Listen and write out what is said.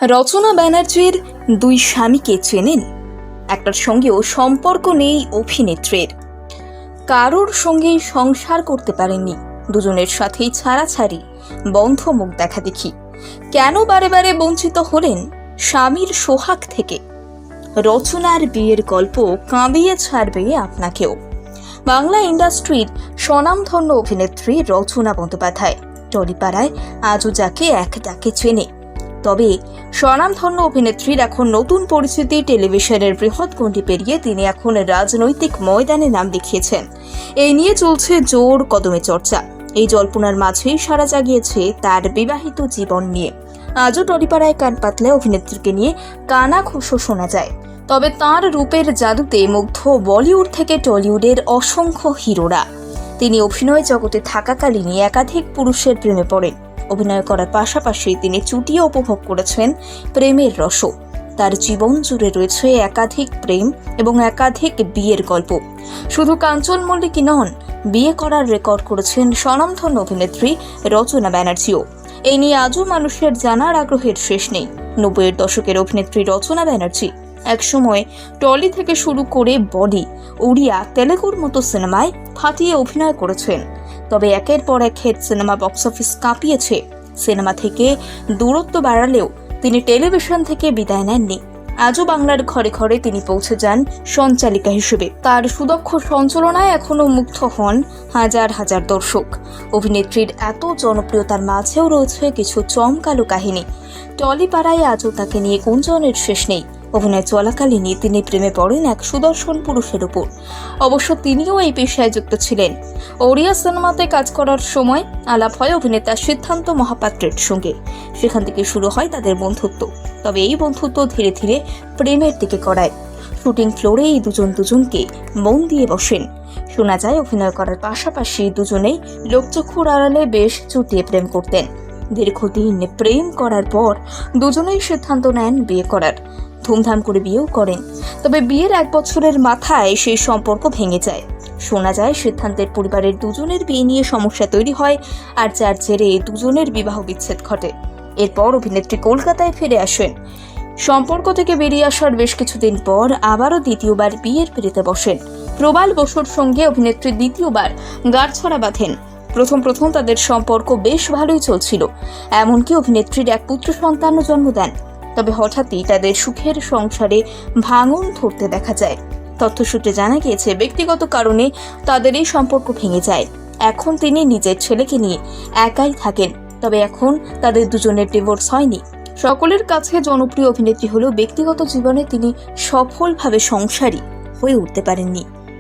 রচনা ব্যানার্জির দুই স্বামীকে চেনেন? একটার সঙ্গেও সম্পর্ক নেই অভিনেত্রীর, কারোর সঙ্গেই সংসার করতে পারেননি, দুজনের সাথেই ছাড়াছাড়ি, বন্ধ মুখ দেখা দেখি। কেন বারে বারে বঞ্চিত হলেন স্বামীর সোহাগ থেকে? রচনার বিয়ের গল্প কাঁদিয়ে ছাড়বে আপনাকেও। বাংলা ইন্ডাস্ট্রির স্বনামধন্য অভিনেত্রী রচনা বন্দ্যোপাধ্যায় টলিপাড়ায় আজও যাকে এক ডাকে চেনে। তবে স্বনামধন্য অভিনেত্রীর এখন নতুন পরিস্থিতি, টেলিভিশনের বৃহৎ গণ্ডি পেরিয়ে তিনি এখন রাজনৈতিক ময়দানে নাম দেখিয়েছেন। এই নিয়ে চলছে জোর কদমে চর্চা। এই জল্পনার মাঝেই সাড়া জাগিয়েছে তার বিবাহিত জীবন নিয়ে। আজও টলিপাড়ায় কান পাতলে অভিনেত্রীকে নিয়ে কানাঘুষো শোনা যায়। তবে তাঁর রূপের জাদুতে মুগ্ধ বলিউড থেকে টলিউডের অসংখ্য হিরোরা। তিনি অভিনয় জগতে থাকাকালীনই একাধিক পুরুষের প্রেমে পড়েন। অভিনয় করার পাশাপাশি তিনি চুটিয়ে উপভোগ করেছেন প্রেমের রসও। তার জীবন জুড়ে রয়েছে একাধিক প্রেম এবং একাধিক বিয়ের গল্প। শুধু কাঞ্চন মল্লিকই নন, বিয়ে করার রেকর্ড করেছেন স্বনামধন্য অভিনেত্রী রচনা ব্যানার্জিও। এই নিয়ে আজও মানুষের জানার আগ্রহের শেষ নেই। 90-এর দশকের অভিনেত্রী রচনা ব্যানার্জি একসময় টলি থেকে শুরু করে বডি, উড়িয়া, তেলেগুর মতো সিনেমায় ফাটিয়ে অভিনয় করেছেন। তবে একের পর এক হিট সিনেমা বক্স অফিস কাঁপিয়েছে। সিনেমা থেকে দূরত্ব বাড়ালেও তিনি টেলিভিশন থেকে বিদায় নেননি। আজও বাংলার ঘরে ঘরে তিনি পৌঁছে যান সঞ্চালিকা হিসেবে। তার সুদক্ষ সঞ্চালনায় এখনো মুগ্ধ হন হাজার হাজার দর্শক। অভিনেত্রীর এত জনপ্রিয়তার মাঝেও রয়েছে কিছু চমকালো কাহিনী। টলিপাড়ায় আজও তাকে নিয়ে গুঞ্জনের শেষ নেই। অভিনয় চলাকালীনই তিনি প্রেমে পড়েন এক সুদর্শন পুরুষের উপর। অবশ্য তিনিও এই পেশায় যুক্ত ছিলেন। ওড়িয়া সিনেমাতে কাজ করার সময় আলাপ হয় অভিনেতা সিদ্ধান্ত মহাপাত্রের সঙ্গে। সেখান থেকে শুরু হয় তাদের বন্ধুত্ব। তবে এই বন্ধুত্ব ধীরে ধীরে প্রেমের দিকে গড়ায়। শুটিং ফ্লোরে এই দুজনকে মন দিয়ে বসেন। শোনা যায় অভিনয় করার পাশাপাশি দুজনেই লোকচক্ষুর আড়ালে বেশ চুটিয়ে প্রেম করতেন। দীর্ঘদিন প্রেম করার পর দুজনেই সিদ্ধান্ত নেন বিয়ে করার। ধুমধাম করে বিয়েও করেন। তবে বিয়ের 1 বছরের মাথায় সেই সম্পর্ক ভেঙে যায়। শোনা যায় সিদ্ধান্তের পরিবারের দুজনের বিয়ে নিয়ে সমস্যা তৈরি হয়, আর যার জেরে দুজনের বিবাহ বিচ্ছেদ ঘটে। এরপর অভিনেত্রী কলকাতায় ফিরে আসেন। সম্পর্ক থেকে বেরিয়ে আসার বেশ কিছুদিন পর আবারও দ্বিতীয়বার বিয়ের পিঁড়িতে বসেন। প্রবাল বসুর সঙ্গে অভিনেত্রী দ্বিতীয়বার গাঁটছড়া বাঁধেন। প্রথম তাদের সম্পর্ক বেশ ভালোই চলছিল। এমনকি অভিনেত্রীর এক পুত্র সন্তানও জন্ম দেন। তবে হঠাৎই তাদের সুখের সংসারে ভাঙন ধরতে দেখা যায়। তথ্যসূত্রে জানা গিয়েছে ব্যক্তিগত কারণে তাদের এই সম্পর্ক ভেঙে যায়। এখন তিনি নিজের ছেলেকে নিয়ে একাই থাকেন। তবে এখন তাদের দুজনের ডিভোর্স হয়নি। সকলের কাছে জনপ্রিয় অভিনেত্রী হলেও ব্যক্তিগত জীবনে তিনি সফলভাবে সংসারী হয়ে উঠতে পারেননি।